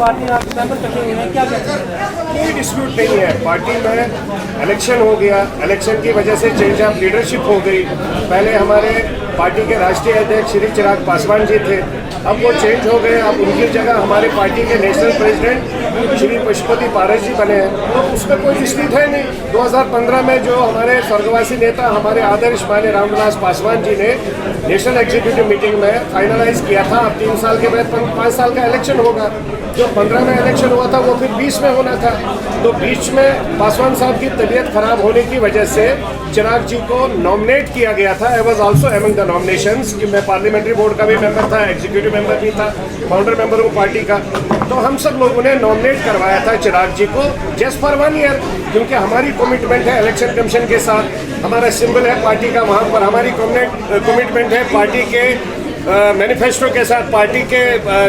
Party member कटे हुए हैं, क्या कहते हैं? कोई डिस्प्यूट नहीं है। पार्टी में इलेक्शन हो गया, इलेक्शन की वजह से चेंज ऑफ लीडरशिप हो गई। पहले हमारे पार्टी के राष्ट्रीय अध्यक्ष श्री चिराग पासवान जी थे, अब वो चेंज हो गए। अब उनकी जगह हमारे पार्टी के नेशनल प्रेसिडेंट श्री पशुपति पारस जी बने हैं, तो उसमें कोई डिस्प्यूट है नहीं। 2015 में जो हमारे स्वर्गवासी नेता हमारे आदर्श माननीय रामविलास पासवान जी ने नेशनल एग्जीक्यूटिव मीटिंग में फाइनलाइज किया था, अब 3 साल के बाद 5 साल का इलेक्शन होगा। जो 15 में इलेक्शन हुआ था वो फिर 20 में होना था, तो बीच में पासवान साहब की तबीयत खराब होने की वजह से चिराग जी को नॉमिनेट किया गया था। I was also among the nominations कि मैं पार्लियामेंट्री बोर्ड का भी मेंबर था, एग्जीक्यूटिव मेंबर भी था, फाउंडर मेंबर हूँ पार्टी का। तो हम सब लोगों ने नॉमिनेट करवाया था चिराग जी को जस्ट फॉर 1 ईयर, क्योंकि हमारी कमिटमेंट है इलेक्शन कमीशन के साथ, हमारा सिंबल है पार्टी का, वहाँ पर हमारी कमिटमेंट है पार्टी के मैनिफेस्टो के साथ। पार्टी के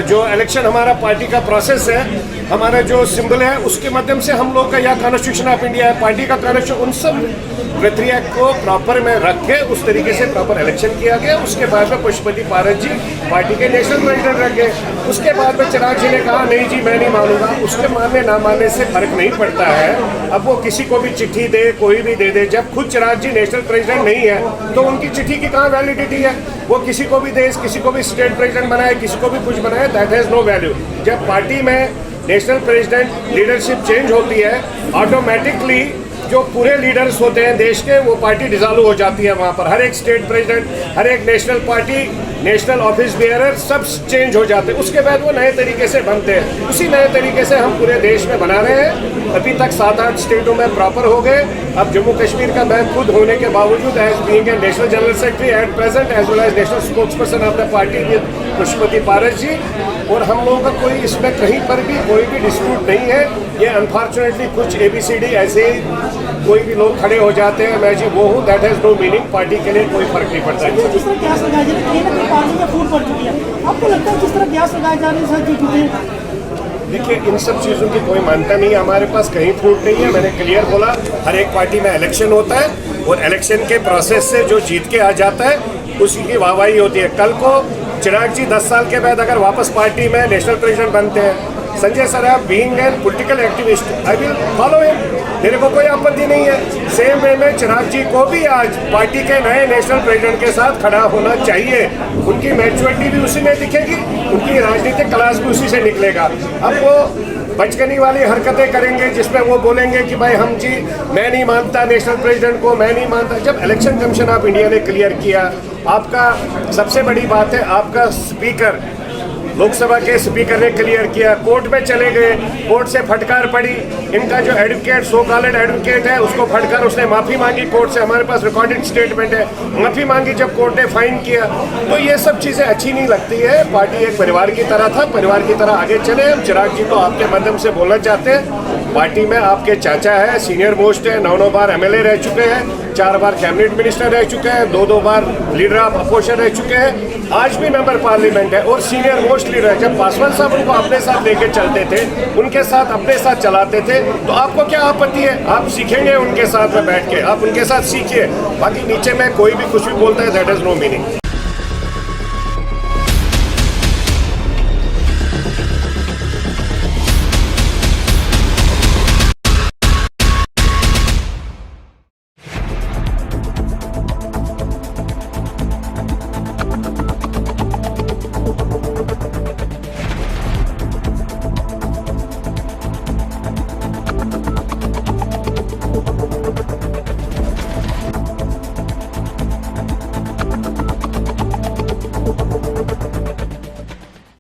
जो इलेक्शन हमारा पार्टी का प्रोसेस है, हमारा जो सिंबल है, उसके माध्यम से हम लोग का या कॉन्स्टिट्यूशन ऑफ इंडिया है, पार्टी का कॉन्स्टिट्यूशन, उन सब प्रक्रिया को प्रॉपर में रख के उस तरीके से प्रॉपर इलेक्शन किया गया। उसके बाद में पशुपति पारस जी पार्टी के नेशनल प्रेसिडेंट रख गए। उसके बाद में चिराग जी ने कहा नहीं जी मैं नहीं मानूंगा। उसके मानने ना मानने से फर्क नहीं पड़ता है। अब वो किसी को भी चिट्ठी दे, कोई भी दे दे, जब खुद चिराग जी नेशनल प्रेसिडेंट नहीं है तो उनकी चिट्ठी की कहाँ वैलिडिटी है? वो किसी को भी दे, किसी को भी स्टेट प्रेसिडेंट बनाए, किसी को भी कुछ बनाए, दैट हैज़ नो वैल्यू। जब पार्टी में नेशनल प्रेसिडेंट लीडरशिप चेंज होती है, ऑटोमेटिकली जो पूरे लीडर्स होते हैं देश के, वो पार्टी डिसॉल्व हो जाती है। वहाँ पर हर एक स्टेट प्रेसिडेंट, हर एक national party, national office bearer सब चेंज हो जाते हैं। उसके बाद वो नए तरीके से बनते हैं। उसी नए तरीके से हम पूरे देश में बना रहे हैं। अभी तक 7-8 स्टेटों में प्रॉपर हो गए। अब जम्मू कश्मीर का मैं खुद होने के बावजूद as being a national general secretary at present as well as national spokesperson of the party with Pashupati Paras ji, और हम लोगों का कोई इसमें कहीं पर भी कोई भी डिस्प्यूट नहीं है। ये अनफॉर्चुनेटली कुछ ABCD ऐसे कोई भी लोग खड़े हो जाते हैं, मैं जी वो हूँ, that has no meaning. Party के लिए कोई फर्क नहीं पड़ता है। जिस तरह ब्यास लगाई जा रही है, पार्टी में फूट पड़ चुकी है, आपको लगता है जिस तरह ब्यास लगाए जा रहे हैं? देखिए इन सब चीज़ों की कोई मानता नहीं है, हमारे पास कहीं फूट नहीं है। मैंने क्लियर बोला, हर एक पार्टी में इलेक्शन होता है और इलेक्शन के प्रोसेस से जो जीत के आ जाता है उसी की वाहवाही होती है। कल को चिराग जी 10 साल के बाद अगर वापस पार्टी में नेशनल प्रेसिडेंट बनते हैं, Sanjay Saraf being an political activist, I will follow him, मेरे को कोई आपत्ति नहीं है। सेम वे में चिराग जी को भी आज पार्टी के नए नेशनल प्रेसिडेंट के साथ खड़ा होना चाहिए। उनकी मैच्योरिटी भी उसी में दिखेगी, उनकी राजनीतिक क्लास भी उसी से निकलेगा। अब वो बचकानी वाली हरकतें करेंगे जिसमें वो बोलेंगे कि भाई हम जी मैं नहीं मानता नेशनल प्रेसिडेंट को, मैं नहीं मानता। जब इलेक्शन कमीशन ऑफ इंडिया ने क्लियर किया, आपका सबसे बड़ी बात है आपका स्पीकर, लोकसभा के स्पीकर ने क्लियर किया, कोर्ट में चले गए, कोर्ट से फटकार पड़ी, इनका जो एडवोकेट, सो कॉल्ड एडवोकेट है, उसको फटकार, उसने माफ़ी मांगी कोर्ट से, हमारे पास रिकॉर्डेड स्टेटमेंट है, माफ़ी मांगी जब कोर्ट ने फाइन किया। तो ये सब चीज़ें अच्छी नहीं लगती है। पार्टी एक परिवार की तरह था, परिवार की तरह आगे चले। हम चिराग जी को आपके माध्यम से बोलना चाहते हैं, पार्टी में आपके चाचा है, सीनियर मोस्ट है, 9 बार MLA रह चुके हैं, 4 बार कैबिनेट मिनिस्टर रह चुके हैं, 2 बार लीडर ऑफ अपोजिशन रह चुके हैं, आज भी मेंबर पार्लियामेंट है और सीनियर मोस्ट लीडर है। जब पासवान साहब उनको अपने साथ लेके चलते थे, उनके साथ अपने साथ चलाते थे, तो आपको क्या आपत्ति है? आप सीखेंगे उनके साथ में बैठ के, आप उनके साथ सीखिए। बाकी नीचे में कोई भी कुछ भी बोलता है, दैट इज नो मीनिंग।